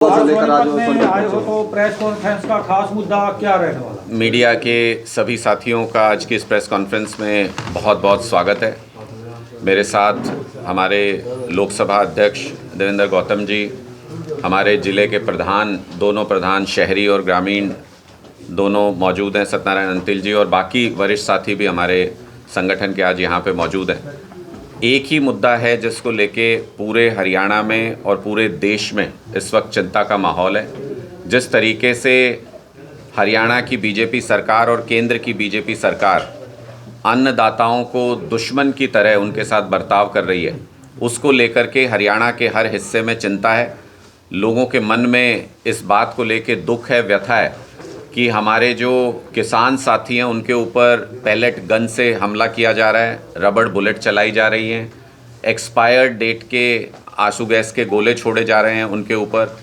आए हो तो प्रेस कॉन्फ्रेंस का खास मुद्दा क्या रहने वाला? मीडिया के सभी साथियों का आज की इस प्रेस कॉन्फ्रेंस में बहुत बहुत स्वागत है। मेरे साथ हमारे लोकसभा अध्यक्ष देवेंद्र गौतम जी, हमारे ज़िले के प्रधान, दोनों प्रधान शहरी और ग्रामीण दोनों मौजूद हैं, सत्यनारायण अंतिल जी, और बाकी वरिष्ठ साथी भी हमारे संगठन के आज यहाँ पे मौजूद हैं। एक ही मुद्दा है जिसको लेके पूरे हरियाणा में और पूरे देश में इस वक्त चिंता का माहौल है। जिस तरीके से हरियाणा की बीजेपी सरकार और केंद्र की बीजेपी सरकार अन्नदाताओं को दुश्मन की तरह उनके साथ बर्ताव कर रही है, उसको लेकर के हरियाणा के हर हिस्से में चिंता है। लोगों के मन में इस बात को लेके दुख है, व्यथा है कि हमारे जो किसान साथी हैं उनके ऊपर पैलेट गन से हमला किया जा रहा है, रबड़ बुलेट चलाई जा रही हैं, एक्सपायर्ड डेट के आंसू गैस के गोले छोड़े जा रहे हैं उनके ऊपर,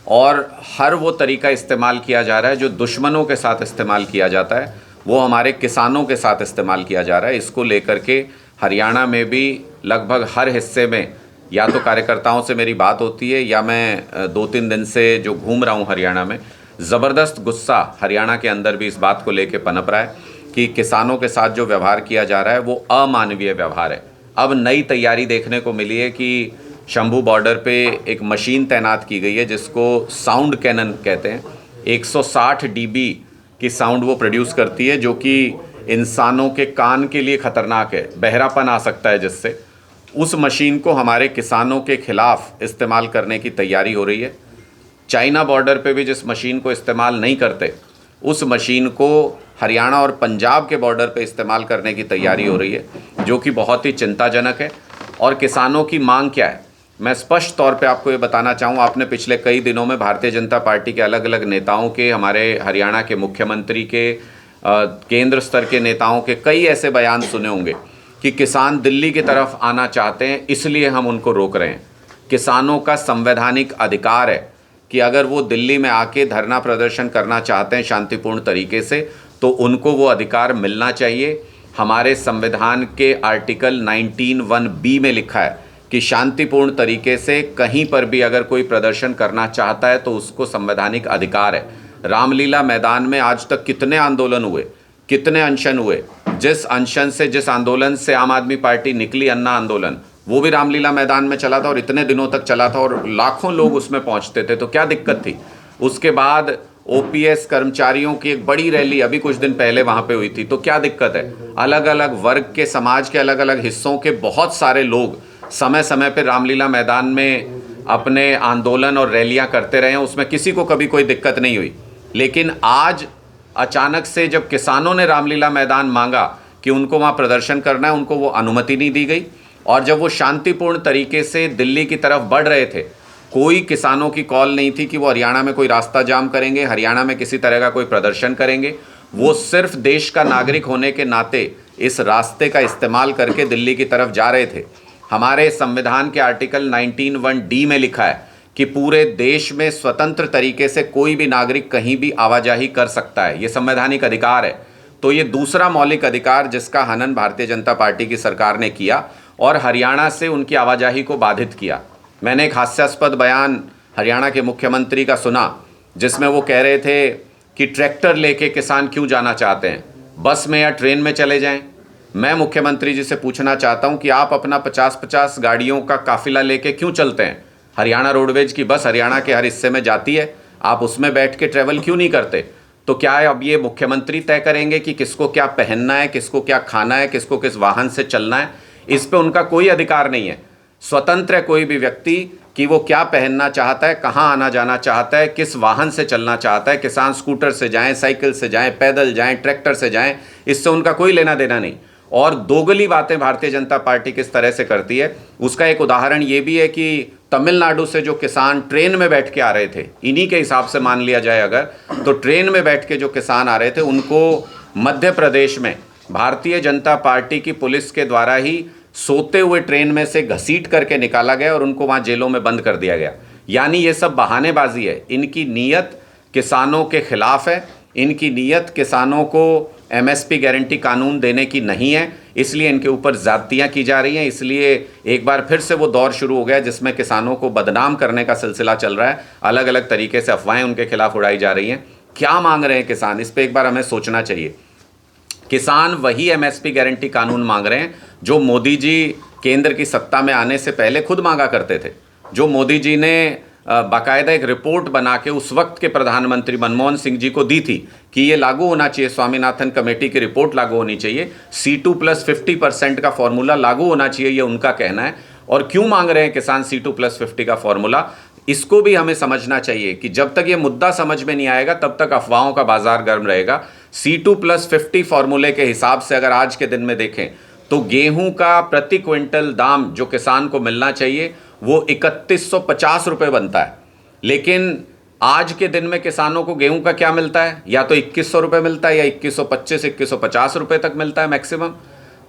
और हर वो तरीका इस्तेमाल किया जा रहा है जो दुश्मनों के साथ इस्तेमाल किया जाता है, वो हमारे किसानों के साथ इस्तेमाल किया जा रहा है। इसको लेकर के हरियाणा में भी लगभग हर हिस्से में या तो कार्यकर्ताओं से मेरी बात होती है या मैं 2-3 दिन से जो घूम रहा हूँ हरियाणा में, ज़बरदस्त गुस्सा हरियाणा के अंदर भी इस बात को लेके पनप रहा है कि किसानों के साथ जो व्यवहार किया जा रहा है वो अमानवीय व्यवहार है। अब नई तैयारी देखने को मिली है कि शंभू बॉर्डर पे एक मशीन तैनात की गई है जिसको साउंड कैनन कहते हैं। 160 डीबी की साउंड वो प्रोड्यूस करती है जो कि इंसानों के कान के लिए ख़तरनाक है, बहरापन आ सकता है जिससे। उस मशीन को हमारे किसानों के खिलाफ इस्तेमाल करने की तैयारी हो रही है। चाइना बॉर्डर पे भी जिस मशीन को इस्तेमाल नहीं करते, उस मशीन को हरियाणा और पंजाब के बॉर्डर पे इस्तेमाल करने की तैयारी हो रही है, जो कि बहुत ही चिंताजनक है। और किसानों की मांग क्या है, मैं स्पष्ट तौर पे आपको ये बताना चाहूँ। आपने पिछले कई दिनों में भारतीय जनता पार्टी के अलग अलग नेताओं के, हमारे हरियाणा के मुख्यमंत्री के, केंद्र स्तर के नेताओं के कई ऐसे बयान सुने होंगे कि किसान दिल्ली की तरफ आना चाहते हैं, इसलिए हम उनको रोक रहे हैं। किसानों का संवैधानिक अधिकार है कि अगर वो दिल्ली में आके धरना प्रदर्शन करना चाहते हैं शांतिपूर्ण तरीके से, तो उनको वो अधिकार मिलना चाहिए। हमारे संविधान के आर्टिकल 19(1)(b) में लिखा है कि शांतिपूर्ण तरीके से कहीं पर भी अगर कोई प्रदर्शन करना चाहता है तो उसको संवैधानिक अधिकार है। रामलीला मैदान में आज तक कितने आंदोलन हुए, कितने अनशन हुए। जिस अनशन से, जिस आंदोलन से आम आदमी पार्टी निकली, अन्ना आंदोलन, वो भी रामलीला मैदान में चला था और इतने दिनों तक चला था और लाखों लोग उसमें पहुंचते थे, तो क्या दिक्कत थी। उसके बाद ओपीएस कर्मचारियों की एक बड़ी रैली अभी कुछ दिन पहले वहां पे हुई थी, तो क्या दिक्कत है। अलग अलग वर्ग के, समाज के अलग अलग हिस्सों के बहुत सारे लोग समय समय पर रामलीला मैदान में अपने आंदोलन और रैलियां करते रहे हैं, उसमें किसी को कभी कोई दिक्कत नहीं हुई। लेकिन आज अचानक से जब किसानों ने रामलीला मैदान मांगा कि उनको वहाँ प्रदर्शन करना है, उनको वो अनुमति नहीं दी गई। और जब वो शांतिपूर्ण तरीके से दिल्ली की तरफ बढ़ रहे थे, कोई किसानों की कॉल नहीं थी कि वो हरियाणा में कोई रास्ता जाम करेंगे, हरियाणा में किसी तरह का कोई प्रदर्शन करेंगे। वो सिर्फ देश का नागरिक होने के नाते इस रास्ते का इस्तेमाल करके दिल्ली की तरफ जा रहे थे। हमारे संविधान के आर्टिकल 19(1)(d) में लिखा है कि पूरे देश में स्वतंत्र तरीके से कोई भी नागरिक कहीं भी आवाजाही कर सकता है, ये संवैधानिक अधिकार है। तो ये दूसरा मौलिक अधिकार जिसका हनन भारतीय जनता पार्टी की सरकार ने किया और हरियाणा से उनकी आवाजाही को बाधित किया। मैंने एक हास्यास्पद बयान हरियाणा के मुख्यमंत्री का सुना जिसमें वो कह रहे थे कि ट्रैक्टर लेके किसान क्यों जाना चाहते हैं, बस में या ट्रेन में चले जाएं। मैं मुख्यमंत्री जी से पूछना चाहता हूं कि आप अपना 50-50 गाड़ियों का काफिला लेके क्यों चलते हैं। हरियाणा रोडवेज की बस हरियाणा के हर हिस्से में जाती है, आप उसमें बैठ के ट्रैवल क्यों नहीं करते। तो क्या है, अब ये मुख्यमंत्री तय करेंगे कि किसको क्या पहनना है, किसको क्या खाना है, किसको किस वाहन से चलना है। इस पे उनका कोई अधिकार नहीं है। स्वतंत्र है कोई भी व्यक्ति कि वो क्या पहनना चाहता है, कहाँ आना जाना चाहता है, किस वाहन से चलना चाहता है। किसान स्कूटर से जाएं, साइकिल से जाएं, पैदल जाएं, ट्रैक्टर से जाएं, इससे उनका कोई लेना देना नहीं। और दोगली बातें भारतीय जनता पार्टी किस तरह से करती है, उसका एक उदाहरण ये भी है कि तमिलनाडु से जो किसान ट्रेन में बैठ के आ रहे थे, इन्हीं के हिसाब से मान लिया जाए अगर, तो ट्रेन में बैठ के जो किसान आ रहे थे उनको मध्य प्रदेश में भारतीय जनता पार्टी की पुलिस के द्वारा ही सोते हुए ट्रेन में से घसीट करके निकाला गया और उनको वहाँ जेलों में बंद कर दिया गया। यानी ये सब बहानेबाजी है। इनकी नीयत किसानों के खिलाफ है, इनकी नीयत किसानों को एमएसपी गारंटी कानून देने की नहीं है। इसलिए इनके ऊपर ज़्यादतियाँ की जा रही हैं। इसलिए एक बार फिर से वो दौर शुरू हो गया जिसमें किसानों को बदनाम करने का सिलसिला चल रहा है। अलग अलग तरीके से अफवाहें उनके खिलाफ उड़ाई जा रही हैं। क्या मांग रहे हैं किसान, इस पर एक बार हमें सोचना चाहिए। किसान वही एमएसपी गारंटी कानून मांग रहे हैं जो मोदी जी केंद्र की सत्ता में आने से पहले खुद मांगा करते थे, जो मोदी जी ने बाकायदा एक रिपोर्ट बना के उस वक्त के प्रधानमंत्री मनमोहन सिंह जी को दी थी कि ये लागू होना चाहिए, स्वामीनाथन कमेटी की रिपोर्ट लागू होनी चाहिए, C2+50% का फॉर्मूला लागू होना चाहिए, ये उनका कहना है। और क्यों मांग रहे हैं किसान C2+50 का फॉर्मूला, इसको भी हमें समझना चाहिए कि जब तक ये मुद्दा समझ में नहीं आएगा तब तक अफवाहों का बाजार गर्म रहेगा। C2+50 फॉर्मूले के हिसाब से अगर आज के दिन में देखें तो गेहूं का प्रति क्विंटल दाम जो किसान को मिलना चाहिए वो 3150 रुपये बनता है, लेकिन आज के दिन में किसानों को गेहूं का क्या मिलता है, या तो 2100 रुपये मिलता है या 2125 2150 रुपये तक मिलता है मैक्सिमम।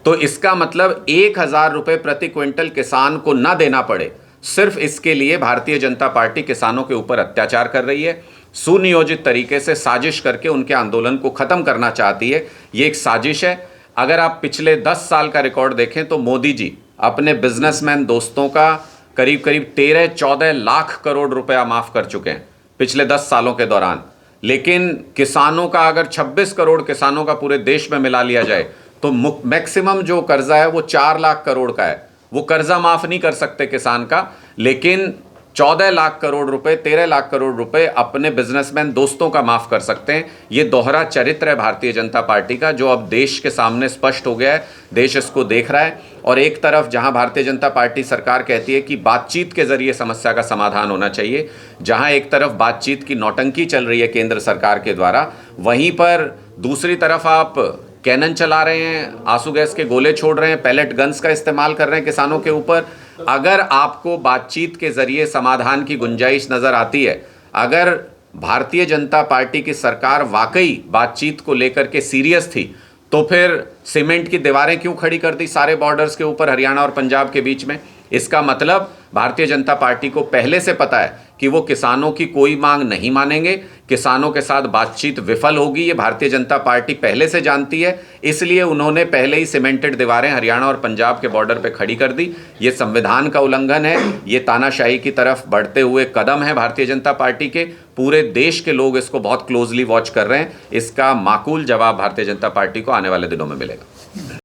तो इसका मतलब 1000 रुपये प्रति क्विंटल किसान को ना देना पड़े, सिर्फ इसके लिए भारतीय जनता पार्टी किसानों के ऊपर अत्याचार कर रही है। सुनियोजित तरीके से साजिश करके उनके आंदोलन को ख़त्म करना चाहती है। ये एक साजिश है। अगर आप पिछले 10 साल का रिकॉर्ड देखें तो मोदी जी अपने बिजनेसमैन दोस्तों का करीब करीब 13-14 लाख करोड़ रुपया माफ़ कर चुके हैं पिछले 10 सालों के दौरान। लेकिन किसानों का अगर 26 करोड़ किसानों का पूरे देश में मिला लिया जाए तो मैक्सिमम जो कर्जा है वो 4 लाख करोड़ का है। वो कर्जा माफ़ नहीं कर सकते किसान का, लेकिन 14 लाख करोड़ रुपए 13 लाख करोड़ रुपए अपने बिजनेसमैन दोस्तों का माफ़ कर सकते हैं। ये दोहरा चरित्र है भारतीय जनता पार्टी का, जो अब देश के सामने स्पष्ट हो गया है। देश इसको देख रहा है। और एक तरफ जहां भारतीय जनता पार्टी सरकार कहती है कि बातचीत के जरिए समस्या का समाधान होना चाहिए, जहां एक तरफ बातचीत की नौटंकी चल रही है केंद्र सरकार के द्वारा, वहीं पर दूसरी तरफ आप कैनन चला रहे हैं, आंसू गैस के गोले छोड़ रहे हैं, पैलेट गन्स का इस्तेमाल कर रहे हैं किसानों के ऊपर। अगर आपको बातचीत के जरिए समाधान की गुंजाइश नज़र आती है, अगर भारतीय जनता पार्टी की सरकार वाकई बातचीत को लेकर के सीरियस थी, तो फिर सीमेंट की दीवारें क्यों खड़ी कर दी सारे बॉर्डर्स के ऊपर, हरियाणा और पंजाब के बीच में। इसका मतलब भारतीय जनता पार्टी को पहले से पता है कि वो किसानों की कोई मांग नहीं मानेंगे, किसानों के साथ बातचीत विफल होगी। ये भारतीय जनता पार्टी पहले से जानती है, इसलिए उन्होंने पहले ही सीमेंटेड दीवारें हरियाणा और पंजाब के बॉर्डर पे खड़ी कर दी। ये संविधान का उल्लंघन है, ये तानाशाही की तरफ बढ़ते हुए कदम है भारतीय जनता पार्टी के। पूरे देश के लोग इसको बहुत क्लोजली वॉच कर रहे हैं। इसका माकूल जवाब भारतीय जनता पार्टी को आने वाले दिनों में मिलेगा।